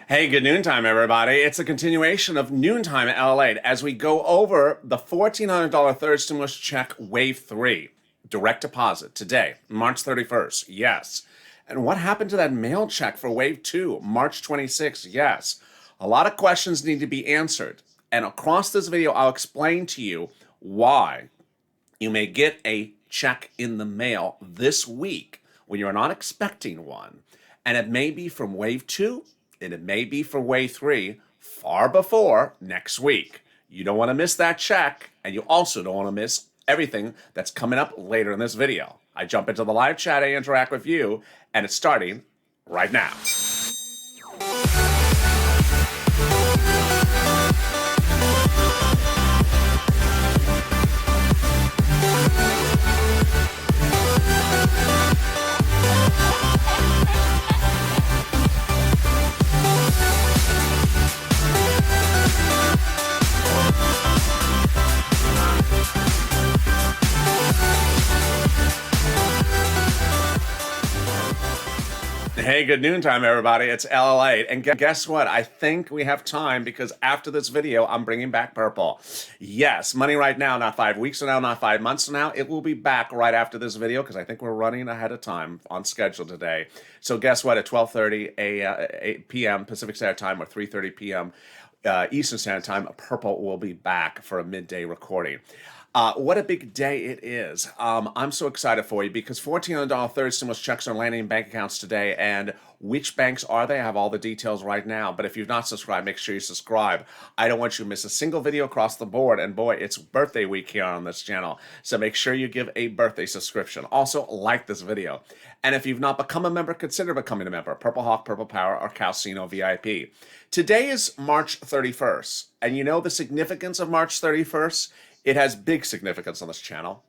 Hey, good noontime, everybody. It's a continuation of Noontime at LALATE as we go over the $1,400 third stimulus check wave 3, direct deposit today, March 31st. Yes. And what happened to that mail check for wave 2, March 26th? Yes. A lot of questions need to be answered. And across this video, I'll explain to you why you may get a check in the mail this week when you're not expecting one. And it may be from wave 2 and it may be for wave 3 far before next week. You don't want to miss that check, and you also don't want to miss everything that's coming up later in this video. I jump into the live chat, I interact with you, and it's starting right now. Hey, good noontime, everybody. It's LALATE. And guess what? I think we have time because after this video, I'm bringing back purple. Yes, money right now, not 5 weeks from now, not 5 months from now. It will be back right after this video because I think we're running ahead of time on schedule today. So guess what? At 12:30 p.m. Pacific Standard Time or 3:30 p.m. Eastern Standard Time, purple will be back for a midday recording. What a big day it is. I'm so excited for you because $1,400 third stimulus checks are landing in bank accounts today. And which banks are they? I have all the details right now. But if you've not subscribed, make sure you subscribe. I don't want you to miss a single video across the board. And boy, it's birthday week here on this channel. So make sure you give a birthday subscription. Also, like this video. And if you've not become a member, consider becoming a member. Purple Hawk, Purple Power, or Calcino VIP. Today is March 31st. And you know the significance of March 31st? It has big significance on this channel.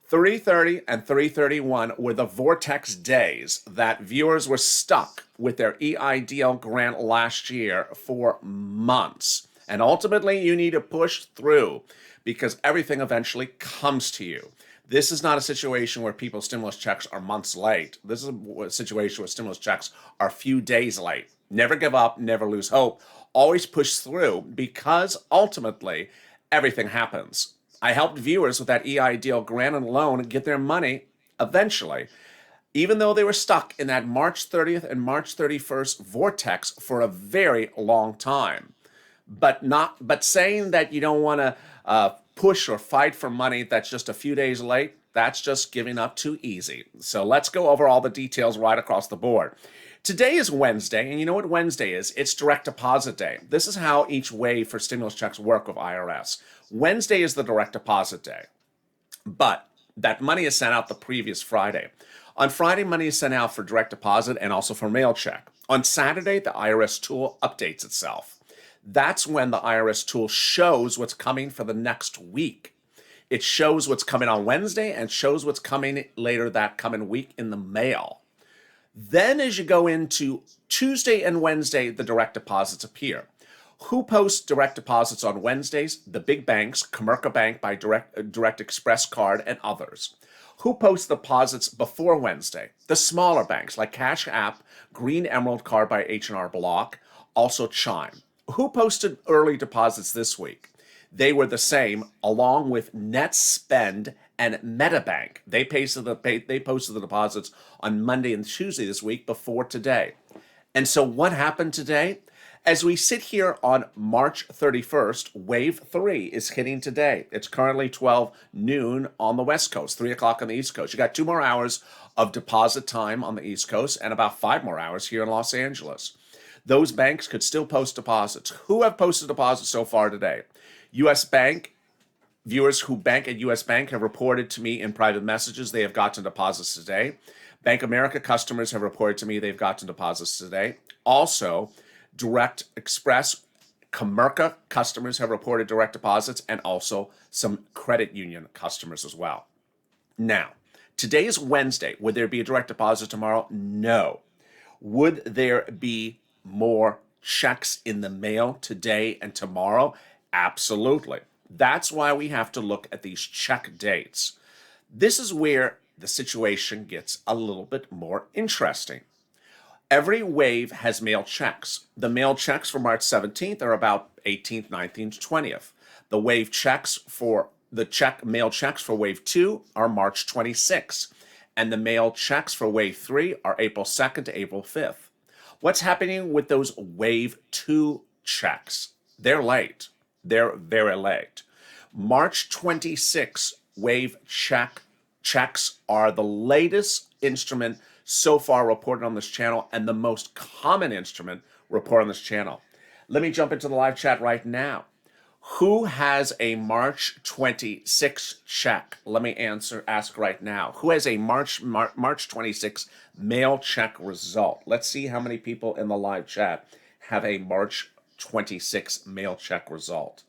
3:30 and 3:31 were the vortex days that viewers were stuck with their EIDL grant last year for months. And ultimately, you need to push through because everything eventually comes to you. This is not a situation where people's stimulus checks are months late. This is a situation where stimulus checks are a few days late. Never give up, never lose hope. Always push through because ultimately, everything happens. I helped viewers with that EIDL grant and loan get their money eventually, even though they were stuck in that March 30th and March 31st vortex for a very long time. But saying that you don't want to push or fight for money that's just a few days late, that's just giving up too easy. So let's go over all the details right across the board. Today is Wednesday, and you know what Wednesday is? It's direct deposit day. This is how each wave for stimulus checks work with IRS. Wednesday is the direct deposit day, but that money is sent out the previous Friday. On Friday, money is sent out for direct deposit and also for mail check. On Saturday, the IRS tool updates itself. That's when the IRS tool shows what's coming for the next week. It shows what's coming on Wednesday and shows what's coming later that coming week in the mail. Then as you go into Tuesday and Wednesday, the direct deposits appear. Who posts direct deposits on Wednesdays? The big banks, Comerica Bank by Direct Express Card and others. Who posts deposits before Wednesday? The smaller banks like Cash App, Green Emerald Card by H&R Block, also Chime. Who posted early deposits this week? They were the same along with NetSpend and MetaBank. They posted the deposits on Monday and Tuesday this week before today. And so what happened today? As we sit here on March 31st, Wave 3 is hitting today. It's currently 12 noon on the West Coast, 3 o'clock on the East Coast. You got 2 more hours of deposit time on the East Coast and about 5 more hours here in Los Angeles. Those banks could still post deposits. Who have posted deposits so far today? U.S. Bank. Viewers who bank at U.S. Bank have reported to me in private messages they have gotten deposits today. Bank America customers have reported to me they've gotten deposits today. Also, Direct Express, Comerica customers have reported direct deposits, and also some credit union customers as well. Now, today is Wednesday. Would there be a direct deposit tomorrow? No. Would there be more checks in the mail today and tomorrow? Absolutely. That's why we have to look at these check dates. This is where the situation gets a little bit more interesting. Every wave has mail checks. The mail checks for March 17th are about 18th, 19th, 20th. The wave checks for mail checks for wave 2 are March 26th. And the mail checks for wave 3 are April 2nd to April 5th. What's happening with those wave 2 checks? They're late. They're very late. March 26 wave checks are the latest instrument so far reported on this channel and the most common instrument reported on this channel. Let me jump into the live chat right now. Who has a March 26 check? Let me ask right now. Who has a March 26 mail check result? Let's see how many people in the live chat have a March 26 mail check result.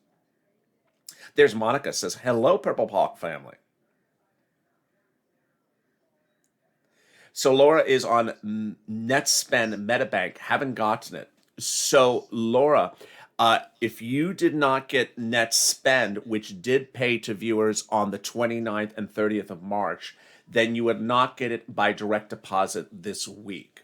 There's Monica says, hello, Purple Hawk family. So Laura is on NetSpend MetaBank, haven't gotten it. So Laura, if you did not get NetSpend, which did pay to viewers on the 29th and 30th of March, then you would not get it by direct deposit this week.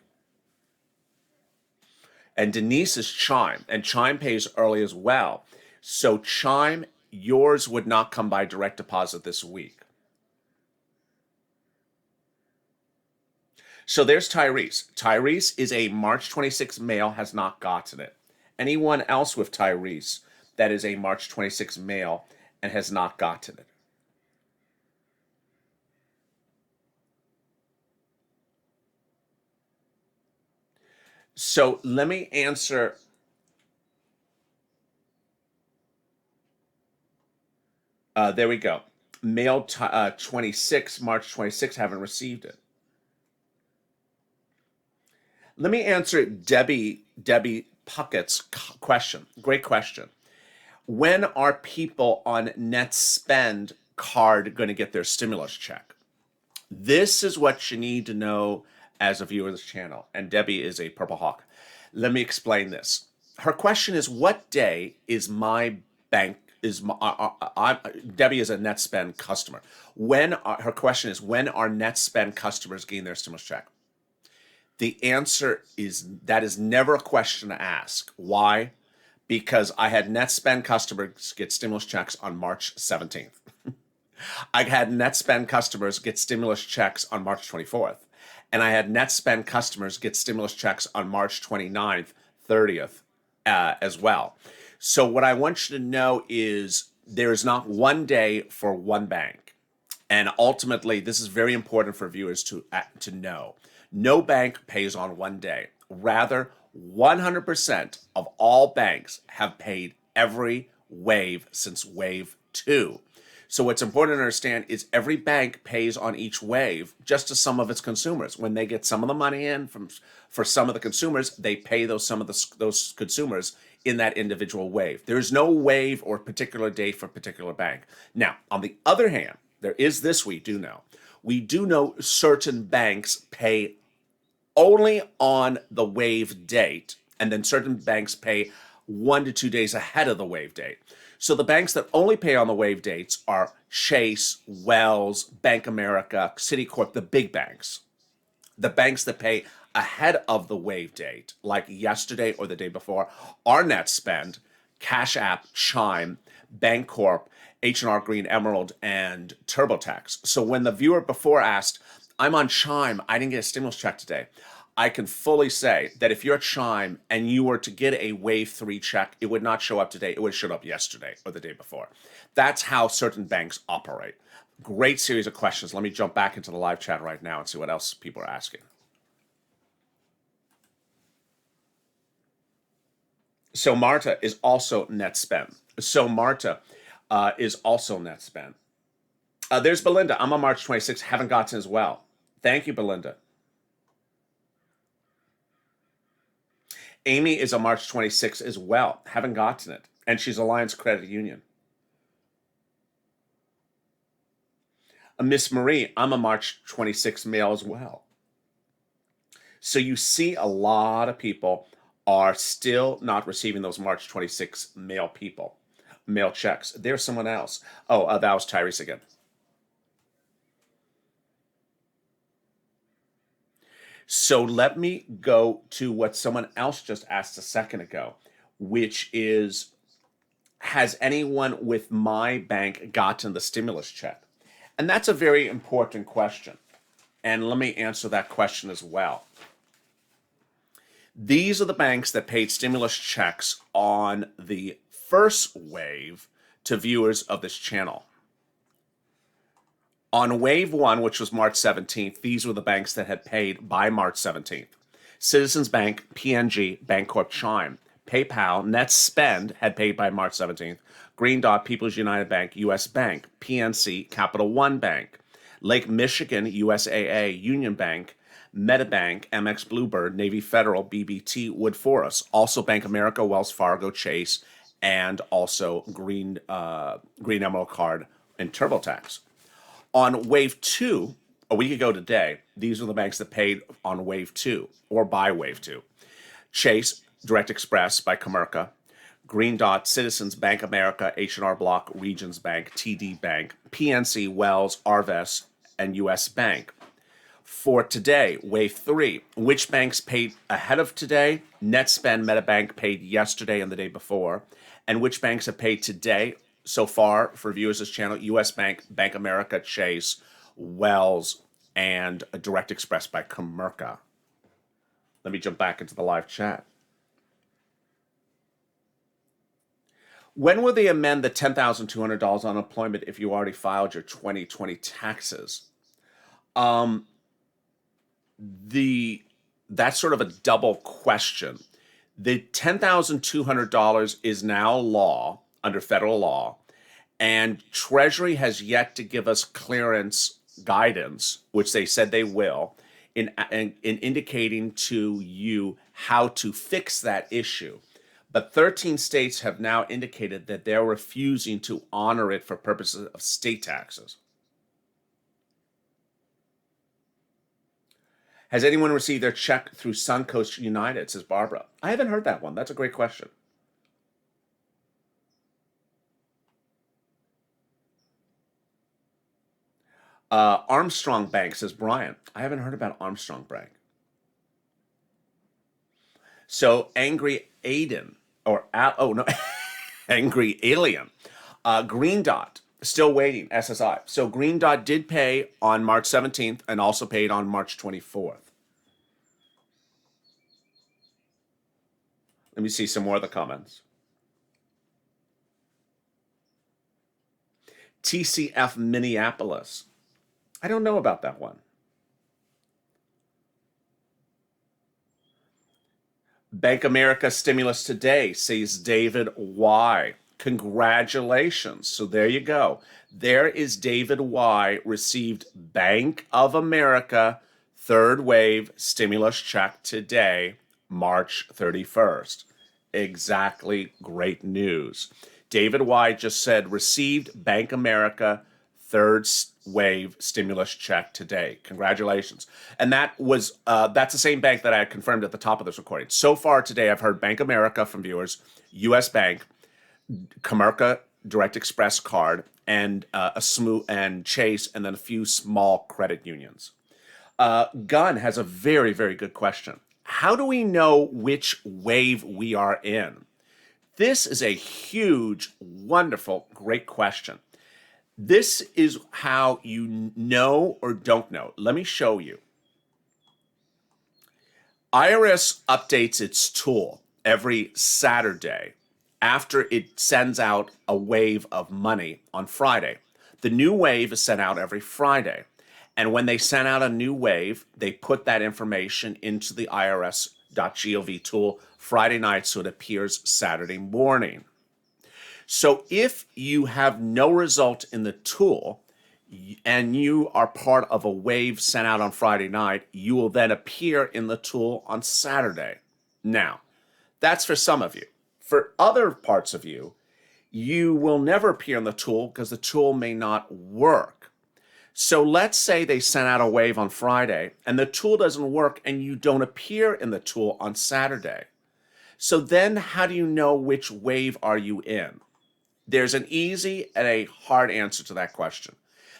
And Denise is Chime, and Chime pays early as well. So Chime, yours would not come by direct deposit this week. So there's Tyrese. Tyrese is a March 26 mail, has not gotten it. Anyone else with Tyrese that is a March 26 mail and has not gotten it? So let me answer. There we go. Mail 26, March 26, haven't received it. Let me answer Debbie Puckett's question. Great question. When are people on NetSpend card going to get their stimulus check? This is what you need to know as a viewer of this channel. And Debbie is a Purple Hawk. Let me explain this. Her question is, what day is my bank, Debbie is a NetSpend customer. Her question is, when are NetSpend customers getting their stimulus check? The answer is that is never a question to ask. Why? Because I had NetSpend customers get stimulus checks on March 17th. I had NetSpend customers get stimulus checks on March 24th. And I had NetSpend customers get stimulus checks on March 29th, 30th as well. So what I want you to know is there is not one day for one bank. And ultimately, this is very important for viewers to know. No bank pays on one day. Rather, 100% of all banks have paid every wave since wave 2. So what's important to understand is every bank pays on each wave just to some of its consumers. When they get some of the money in for some of the consumers, they pay those consumers in that individual wave. There is no wave or particular date for a particular bank. Now, on the other hand, there is this we do know. We do know certain banks pay only on the wave date, and then certain banks pay 1 to 2 days ahead of the wave date. So the banks that only pay on the wave dates are Chase, Wells, Bank America, Citicorp, the big banks. The banks that pay ahead of the wave date, like yesterday or the day before, are NetSpend, Cash App, Chime, Bancorp, H&R Green Emerald, and TurboTax. So when the viewer before asked, I'm on Chime, I didn't get a stimulus check today, I can fully say that if you're at Chime and you were to get a wave 3 check, it would not show up today. It would have showed up yesterday or the day before. That's how certain banks operate. Great series of questions. Let me jump back into the live chat right now and see what else people are asking. So Marta is also NetSpend. There's Belinda. I'm on March 26th. Haven't gotten as well. Thank you, Belinda. Amy is on March 26th as well. Haven't gotten it. And she's Alliance Credit Union. Miss Marie, I'm a March 26th mail as well. So you see a lot of people are still not receiving those March 26 mail checks. There's someone else. Oh, that was Tyrese again. So let me go to what someone else just asked a second ago, which is, has anyone with my bank gotten the stimulus check? And that's a very important question. And let me answer that question as well. These are the banks that paid stimulus checks on the first wave to viewers of this channel. On wave one, which was March 17th, these were the banks that had paid by March 17th. Citizens Bank, PNG, Bancorp Chime, PayPal, NetSpend had paid by March 17th. Green Dot, People's United Bank, US Bank, PNC, Capital One Bank, Lake Michigan, USAA, Union Bank, MetaBank, MX Bluebird, Navy Federal, BBT, Wood Forest, also Bank America, Wells Fargo, Chase, and also Green Emerald Card and TurboTax. On wave two, a week ago today, these are the banks that paid on wave two or by wave two. Chase, Direct Express by Comerica, Green Dot, Citizens, Bank America, H&R Block, Regions Bank, TD Bank, PNC, Wells, Arvest, and US Bank. For today, wave three, which banks paid ahead of today? NetSpend, MetaBank paid yesterday and the day before. And which banks have paid today so far for viewers of this channel? US Bank, Bank America, Chase, Wells, and Direct Express by Comerica. Let me jump back into the live chat. When will they amend the $10,200 unemployment if you already filed your 2020 taxes? That's sort of a double question. The $10,200 is now law under federal law, and Treasury has yet to give us clearance guidance, which they said they will, in indicating to you how to fix that issue. But 13 states have now indicated that they're refusing to honor it for purposes of state taxes. Has anyone received their check through Suncoast United, says Barbara? I haven't heard that one. That's a great question. Armstrong Bank, says Brian. I haven't heard about Armstrong Bank. So Angry Aiden, Angry Alien. Green Dot, still waiting, SSI. So Green Dot did pay on March 17th and also paid on March 24th. Let me see some more of the comments. TCF Minneapolis. I don't know about that one. Bank America stimulus today, says David Y. Congratulations. So there you go. There is David Y. received Bank of America third wave stimulus check today, March 31st. Exactly. Great news. David Y. just said received Bank America third wave stimulus check today. Congratulations. And that was that's the same bank that I had confirmed at the top of this recording. So far today, I've heard Bank America from viewers, US Bank, Comerica Direct Express card, and and Chase, and then a few small credit unions. Gunn has a very, very good question. How do we know which wave we are in? This is a huge, wonderful, great question. This is how you know or don't know. Let me show you. IRS updates its tool every Saturday after it sends out a wave of money on Friday. The new wave is sent out every Friday. And when they send out a new wave, they put that information into the IRS.gov tool Friday night so it appears Saturday morning. So if you have no result in the tool and you are part of a wave sent out on Friday night, you will then appear in the tool on Saturday. Now, that's for some of you. For other parts of you, you will never appear in the tool because the tool may not work. So let's say they sent out a wave on Friday and the tool doesn't work and you don't appear in the tool on Saturday. So then how do you know which wave are you in? There's an easy and a hard answer to that question.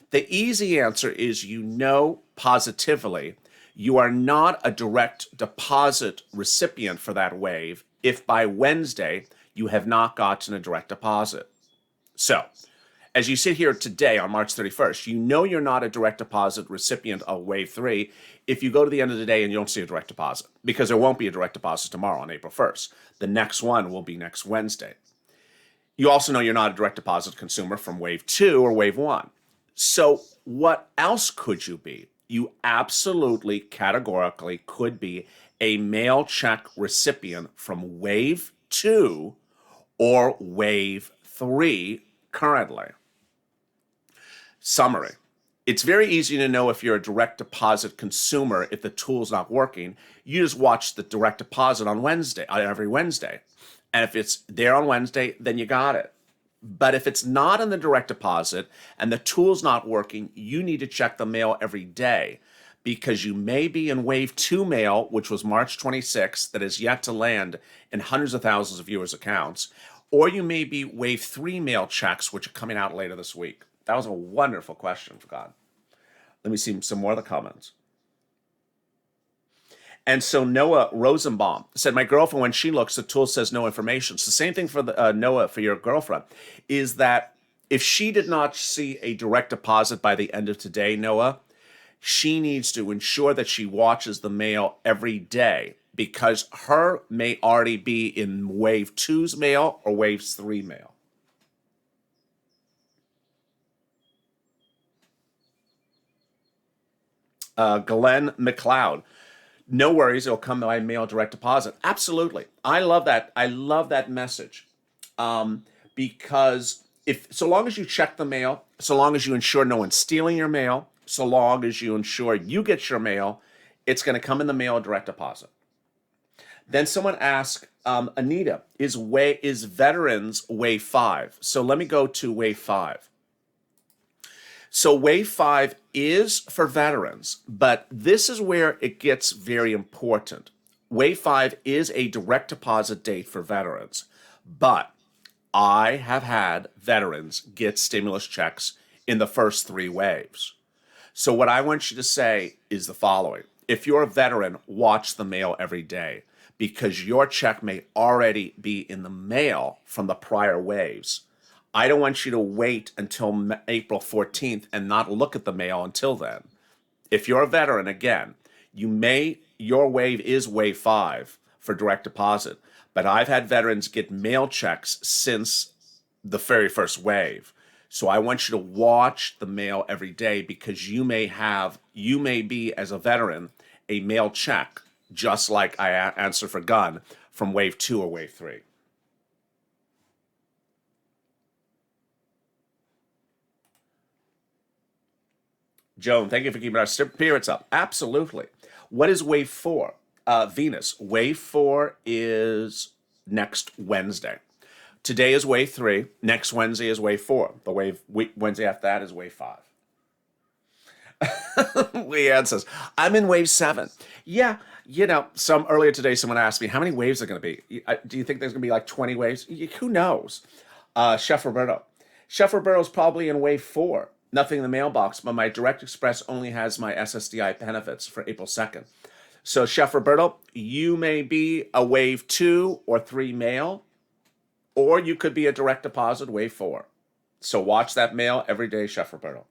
The easy answer is you know positively You are not a direct deposit recipient for that wave if by Wednesday you have not gotten a direct deposit. So, as you sit here today on March 31st, you know you're not a direct deposit recipient of wave 3 if you go to the end of the day and you don't see a direct deposit, because there won't be a direct deposit tomorrow on April 1st. The next one will be next Wednesday. You also know you're not a direct deposit consumer from wave 2 or wave 1. So what else could you be? You absolutely categorically could be a mail check recipient from wave 2 or wave 3 currently. Summary. It's very easy to know if you're a direct deposit consumer if the tool's not working. You just watch the direct deposit on Wednesday, every Wednesday. And if it's there on Wednesday, then you got it. But if it's not in the direct deposit and the tool's not working, you need to check the mail every day, because you may be in wave 2 mail, which was March 26th, that is yet to land in hundreds of thousands of viewers' accounts, or you may be wave 3 mail checks, which are coming out later this week. That was a wonderful question, for God. Let me see some more of the comments. And so Noah Rosenbaum said, my girlfriend, when she looks, the tool says no information. It's the same thing for Noah, for your girlfriend, is that if she did not see a direct deposit by the end of today, Noah, she needs to ensure that she watches the mail every day, because her may already be in wave 2's mail or wave 3 mail. Glenn McLeod. No worries, it'll come by mail direct deposit. Absolutely. I love that. I love that message. Because so long as you check the mail, so long as you ensure no one's stealing your mail, so long as you ensure you get your mail, it's going to come in the mail direct deposit. Then someone asked, Anita, is veterans wave 5? So let me go to wave 5. So wave 5 is for veterans, but this is where it gets very important. Wave 5 is a direct deposit date for veterans, but I have had veterans get stimulus checks in the first 3 waves. So what I want you to say is the following. If you're a veteran, watch the mail every day, because your check may already be in the mail from the prior waves. I don't want you to wait until April 14th and not look at the mail until then. If you're a veteran, again, your wave is wave 5 for direct deposit, but I've had veterans get mail checks since the very first wave. So I want you to watch the mail every day, because you may be, as a veteran, a mail check, just like I answered for Gun, from wave 2 or wave 3. Joan, thank you for keeping our spirits up. Absolutely. What is wave 4? Venus. Wave 4 is next Wednesday. Today is wave 3. Next Wednesday is wave 4. The Wednesday after that is wave 5. Leanne says, I'm in wave 7. Yeah, earlier today someone asked me, how many waves are going to be? Do you think there's going to be like 20 waves? Who knows? Chef Roberto. Chef Roberto's probably in wave 4. Nothing in the mailbox, but my Direct Express only has my SSDI benefits for April 2nd. So, Chef Roberto, you may be a wave 2 or 3 mail, or you could be a direct deposit wave 4. So watch that mail every day, Chef Roberto.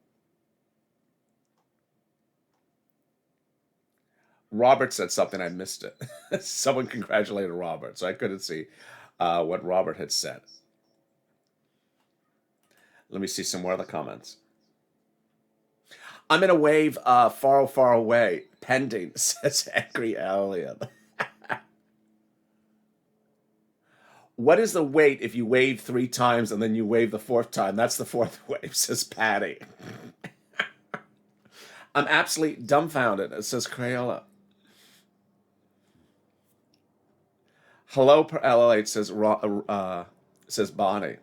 Robert said something, I missed it. Someone congratulated Robert, so I couldn't see what Robert had said. Let me see some more of the comments. I'm in a wave far, far away, pending, says Angry Alien. What is the wait if you wave 3 times and then you wave the 4th time? That's the 4th wave, says Patty. I'm absolutely dumbfounded, says Crayola. Hello, LALATE, says Bonnie.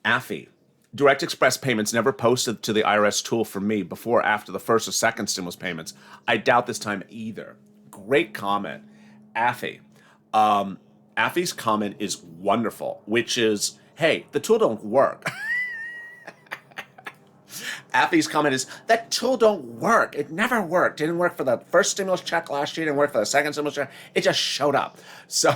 Affy. Direct Express payments never posted to the IRS tool for me before or after the first or second stimulus payments. I doubt this time either. Great comment, Affy. Affy's comment is wonderful, which is, hey, the tool don't work. Appy's comment is that tool don't work. It never worked. It didn't work for the first stimulus check last year. It didn't work for the second stimulus check. It just showed up. So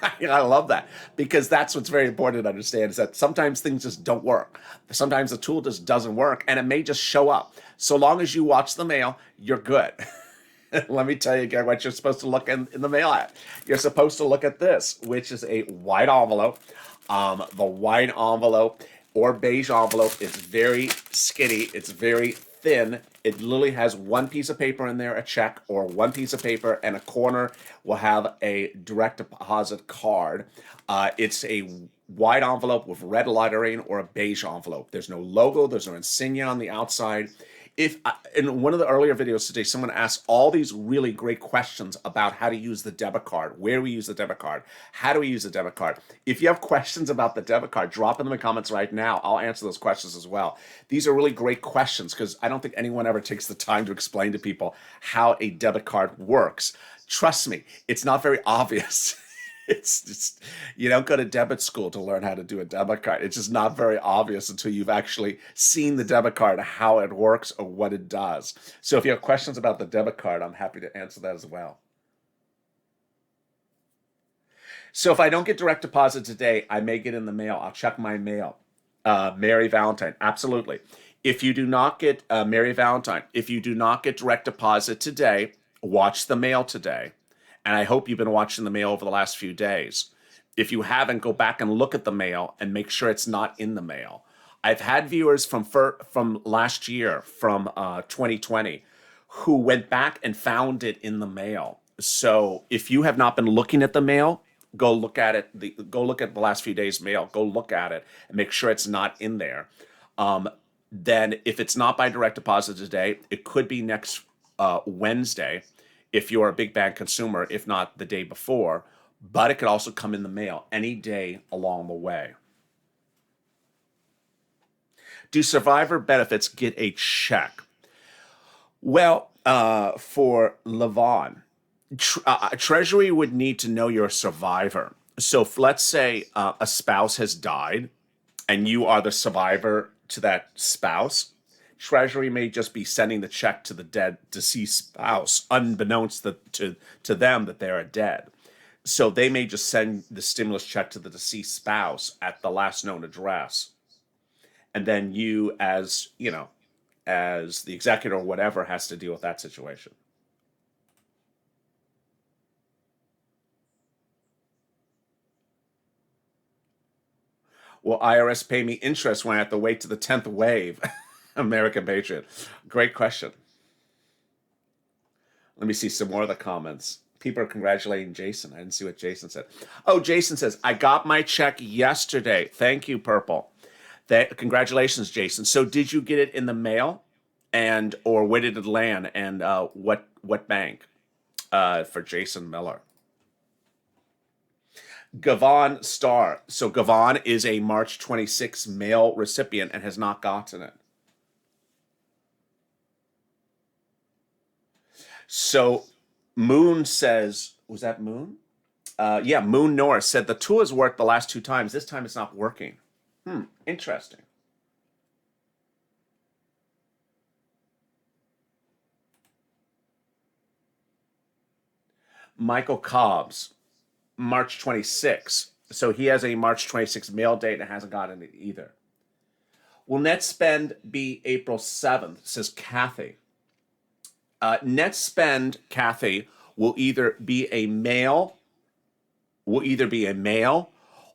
I love that, because that's what's very important to understand, is that sometimes things just don't work. Sometimes the tool just doesn't work, and it may just show up. So long as you watch the mail, you're good. Let me tell you again what you're supposed to look in the mail at. You're supposed to look at this, which is a white envelope. The white envelope or beige envelope is very skinny. It's very thin. It literally has one piece of paper in there, a check, or one piece of paper, and a corner will have a direct deposit card. It's a white envelope with red lettering, or a beige envelope. There's no logo. There's no insignia on the outside. In one of the earlier videos today, someone asked all these really great questions about how to use the debit card, where we use the debit card, how do we use the debit card. If you have questions about the debit card, drop them in the comments right now. I'll answer those questions as well. These are really great questions, because I don't think anyone ever takes the time to explain to people how a debit card works. Trust me, it's not very obvious. It's just, you don't go to debit school to learn how to do a debit card. It's just not very obvious until you've actually seen the debit card, how it works or what it does. So if you have questions about the debit card, I'm happy to answer that as well. So if I don't get direct deposit today, I may get in the mail. I'll check my mail. Merry Valentine, absolutely. If you do not get Merry Valentine, if you do not get direct deposit today, watch the mail today. And I hope you've been watching the mail over the last few days. If you haven't, go back and look at the mail and make sure it's not in the mail. I've had viewers from last year, from 2020, who went back and found it in the mail. So if you have not been looking at the mail, go look at it. Go look at the last few days' mail. Go look at it and make sure it's not in there. Then if it's not by direct deposit today, it could be next Wednesday, if you're a big bang consumer, if not the day before, but it could also come in the mail any day along the way. Do survivor benefits get a check? Well, for Levon, Treasury would need to know you're a survivor. So if, let's say a spouse has died and you are the survivor to that spouse, Treasury may just be sending the check to the deceased spouse, unbeknownst to them that they're dead. So they may just send the stimulus check to the deceased spouse at the last known address. And then you, as the executor or whatever, has to deal with that situation. Will IRS pay me interest when I have to wait to the 10th wave? American Patriot. Great question. Let me see some more of the comments. People are congratulating Jason. I didn't see what Jason said. Oh, Jason says, I got my check yesterday. Thank you, Purple. Congratulations, Jason. So did you get it in the mail? Or where did it land? And what bank? For Jason Miller. Gavon Starr. So Gavon is a March 26 mail recipient and has not gotten it. So Moon says, was that Moon? Yeah, Moon Norris said the tool has worked the last 2 times. This time it's not working. Interesting. Michael Cobbs, March 26. So he has a March 26 mail date and hasn't gotten it either. Will net spend be April 7th, says Kathy. Net spend, Kathy, will either be a mail,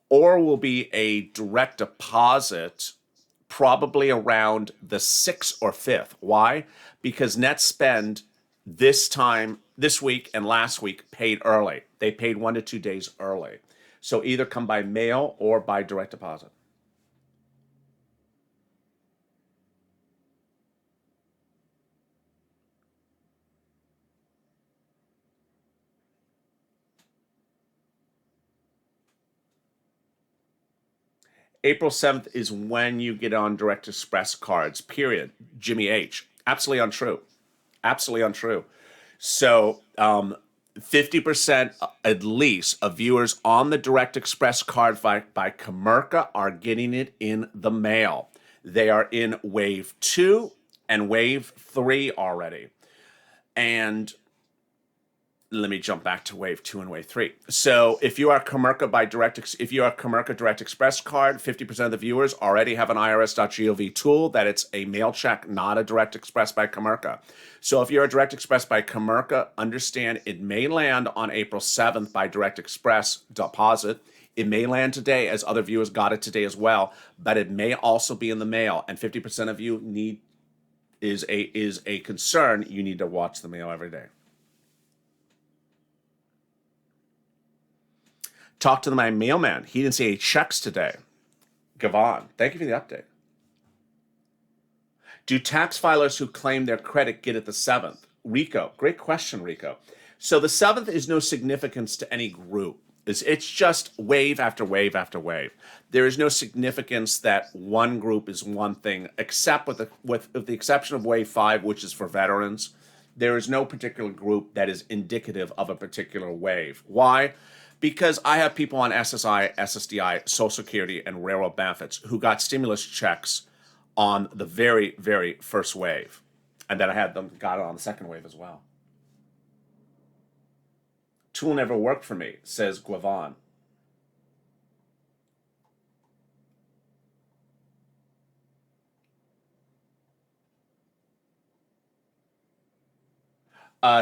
or will be a direct deposit, probably around the 6th or 5th. Why? Because net spend this week and last week paid early. They paid 1 to 2 days early. So either come by mail or by direct deposit. April 7th is when you get on Direct Express cards, period. Jimmy H. Absolutely untrue. Absolutely untrue. So 50% at least of viewers on the Direct Express card by Comerica are getting it in the mail. They are in wave 2 and wave 3 already. And let me jump back to wave 2 and wave 3. So if you are Comerica Direct Express card, 50% of the viewers already have an irs.gov tool that it's a mail check, not a Direct Express by Comerica. So if you're a Direct Express by Comerica, understand it may land on April 7th by Direct Express deposit. It may land today, as other viewers got it today as well, but it may also be in the mail. And 50% of you is a concern. You need to watch the mail every day. Talked to my mailman. He didn't see any checks today. Gavon, thank you for the update. Do tax filers who claim their credit get it the 7th? Rico, great question, Rico. So the 7th is no significance to any group. It's just wave after wave after wave. There is no significance that one group is one thing, except with the exception of wave 5, which is for veterans. There is no particular group that is indicative of a particular wave. Why? Because I have people on SSI, SSDI, Social Security, and railroad benefits who got stimulus checks on the very, very first wave. And then I had them got it on the second wave as well. Tool never worked for me, says Guavon.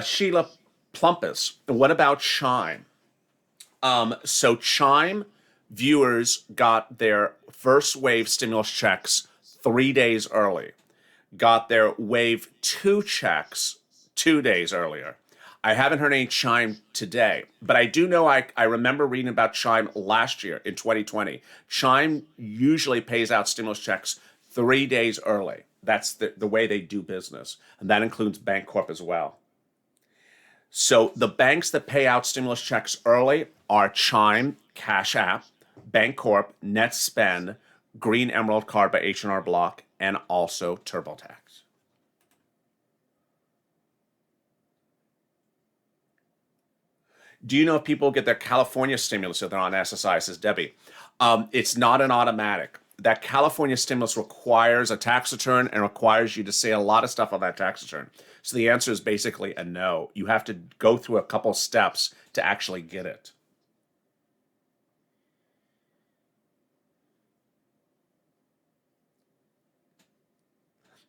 Sheila Plumpus, what about Chime? So Chime viewers got their first wave stimulus checks 3 days early, got their wave 2 checks 2 days earlier. I haven't heard any Chime today, but I do know I remember reading about Chime last year in 2020. Chime usually pays out stimulus checks 3 days early. That's the way they do business, and that includes Bancorp as well. So the banks that pay out stimulus checks early are Chime, Cash App, Bancorp, NetSpend, Green Emerald Card by H&R Block, and also TurboTax. Do you know if people get their California stimulus if they're on SSI, says Debbie? It's not an automatic. That California stimulus requires a tax return and requires you to say a lot of stuff on that tax return. So the answer is basically a no. You have to go through a couple steps to actually get it.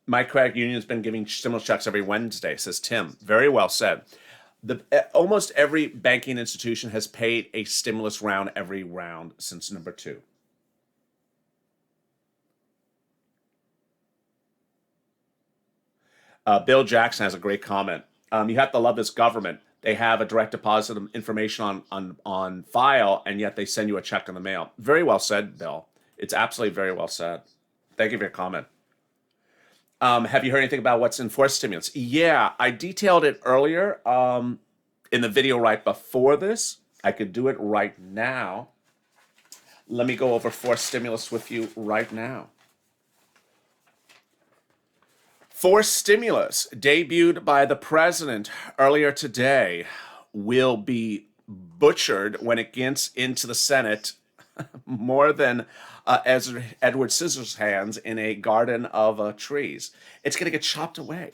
My credit union's been giving stimulus checks every Wednesday, says Tim. Very well said. Almost every banking institution has paid a stimulus round every round since number 2. Bill Jackson has a great comment. You have to love this government. They have a direct deposit of information on file, and yet they send you a check in the mail. Very well said, Bill. It's absolutely very well said. Thank you for your comment. Have you heard anything about what's in forced stimulus? Yeah, I detailed it earlier in the video right before this. I could do it right now. Let me go over forced stimulus with you right now. Forced stimulus, debuted by the president earlier today, will be butchered when it gets into the Senate more than Edward Scissorhands in a garden of trees. It's going to get chopped away.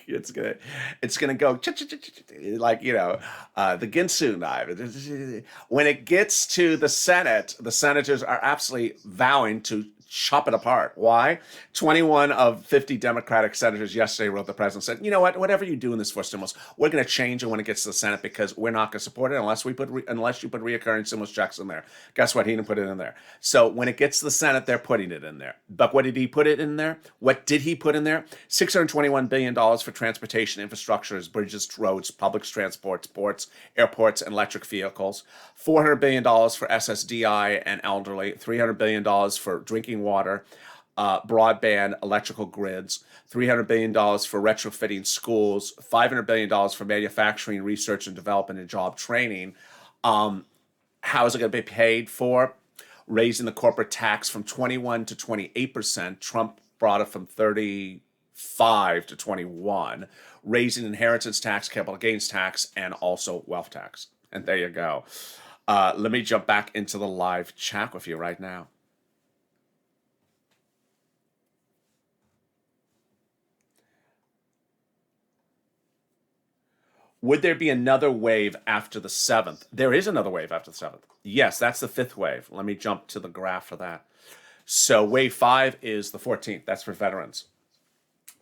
It's gonna go like the Ginsu knife. When it gets to the Senate, the senators are absolutely vowing to chop it apart. Why? 21 of 50 Democratic senators yesterday wrote the president and said, you know what, whatever you do in this for stimulus, we're going to change it when it gets to the Senate because we're not going to support it unless you put reoccurring stimulus checks in there. Guess what? He didn't put it in there. So when it gets to the Senate, they're putting it in there. But what did he put it in there? What did he put in there? $621 billion for transportation infrastructures, bridges, roads, public transports, ports, airports, and electric vehicles. $400 billion for SSDI and elderly. $300 billion for drinking water, broadband, electrical grids, $300 billion for retrofitting schools, $500 billion for manufacturing, research and development, and job training. How is it going to be paid for? Raising the corporate tax from 21 to 28%. Trump brought it from 35 to 21. Raising inheritance tax, capital gains tax, and also wealth tax. And there you go. Let me jump back into the live chat with you right now. Would there be another wave after the 7th? There is another wave after the 7th. Yes, that's the 5th wave. Let me jump to the graph for that. So wave 5 is the 14th. That's for veterans.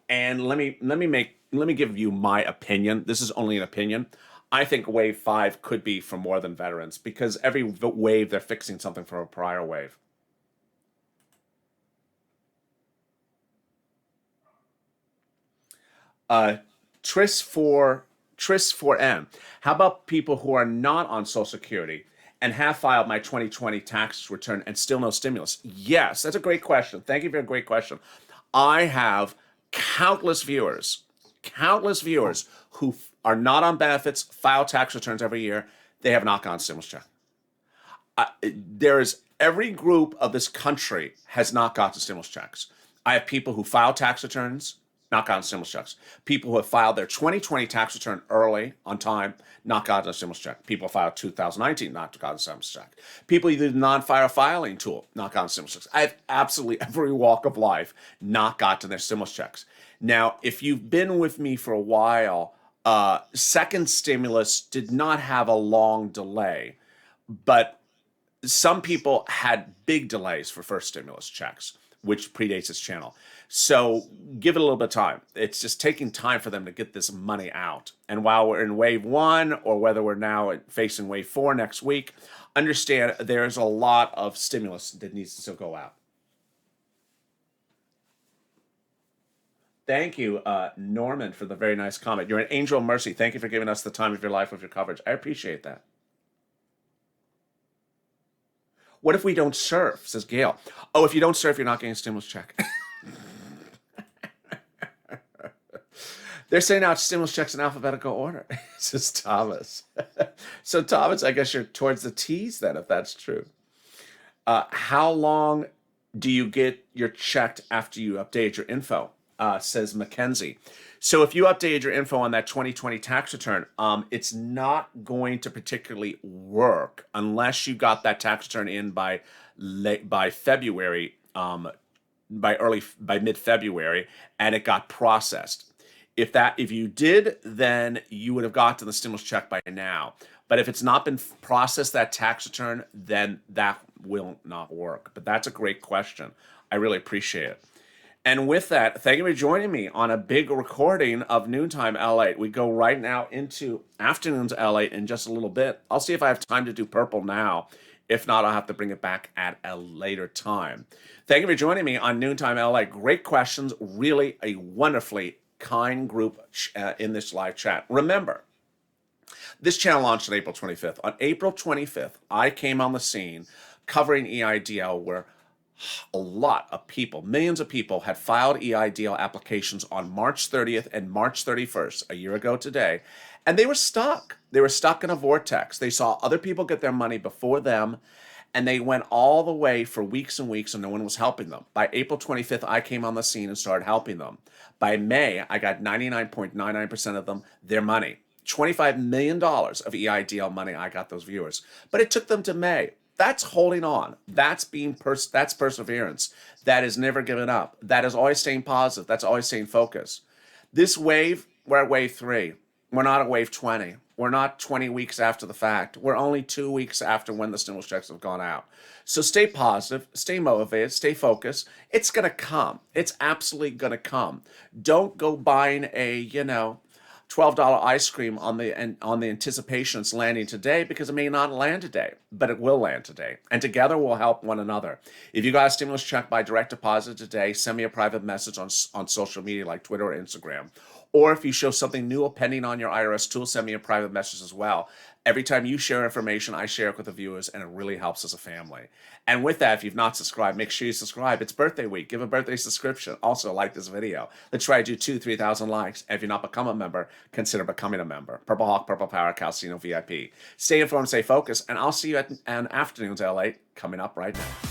And let me give you my opinion. This is only an opinion. I think wave 5 could be for more than veterans because every wave they're fixing something from a prior wave. Tris for M. How about people who are not on Social Security and have filed my 2020 tax return and still no stimulus? Yes, that's a great question. Thank you for a great question. I have countless viewers who are not on benefits, file tax returns every year. They have not gotten stimulus check. Every group of this country has not gotten stimulus checks. I have people who file tax returns, not gotten stimulus checks. People who have filed their 2020 tax return early, on time, not gotten a stimulus check. People who filed 2019, not gotten a stimulus check. People either non-fire filing tool, not gotten stimulus checks. I have absolutely every walk of life not gotten their stimulus checks. Now, if you've been with me for a while, second stimulus did not have a long delay, but some people had big delays for first stimulus checks, which predates this channel. So give it a little bit of time. It's just taking time for them to get this money out. And while we're in wave 1 or whether we're now facing wave 4 next week, understand there's a lot of stimulus that needs to still go out. Thank you, Norman, for the very nice comment. You're an angel of mercy. Thank you for giving us the time of your life with your coverage. I appreciate that. What if we don't surf, says Gail. Oh, if you don't surf, you're not getting a stimulus check. They're saying now it's stimulus checks in alphabetical order, says Thomas. So, Thomas, I guess you're towards the T's then, if that's true. How long do you get your checked after you update your info, says Mackenzie. So if you updated your info on that 2020 tax return, it's not going to particularly work unless you got that tax return in by February, by mid-February, and it got processed. If you did, then you would have gotten the stimulus check by now. But if it's not been processed, that tax return, then that will not work. But that's a great question. I really appreciate it. And with that, thank you for joining me on a big recording of Noontime LA. We go right now into Afternoons LA in just a little bit. I'll see if I have time to do purple now. If not, I'll have to bring it back at a later time. Thank you for joining me on Noontime LA. Great questions. Really a wonderfully kind group in this live chat. Remember, this channel launched on April 25th. On April 25th, I came on the scene covering EIDL where a lot of people, millions of people had filed EIDL applications on March 30th and March 31st, a year ago today, and they were stuck. They were stuck in a vortex. They saw other people get their money before them, and they went all the way for weeks and weeks, and no one was helping them. By April 25th, I came on the scene and started helping them. By May, I got 99.99% of them their money. $25 million of EIDL money, I got those viewers. But it took them to May. That's holding on. That's that's perseverance. That is never giving up. That is always staying positive. That's always staying focused. This wave, we're at wave 3. We're not at wave 20. We're not 20 weeks after the fact. We're only 2 weeks after when the stimulus checks have gone out. So stay positive, stay motivated, stay focused. It's going to come. It's absolutely going to come. Don't go buying a, $12 ice cream on the anticipation it's landing today, because it may not land today, but it will land today. And together we'll help one another. If you got a stimulus check by direct deposit today, send me a private message on social media like Twitter or Instagram. Or if you show something new or pending on your IRS tool, send me a private message as well. Every time you share information, I share it with the viewers, and it really helps as a family. And with that, if you've not subscribed, make sure you subscribe. It's birthday week. Give a birthday subscription. Also, like this video. Let's try to do 3,000 likes. And if you're not become a member, consider becoming a member. Purple Hawk, Purple Power, Calcino VIP. Stay informed, stay focused, and I'll see you at Afternoons LA coming up right now.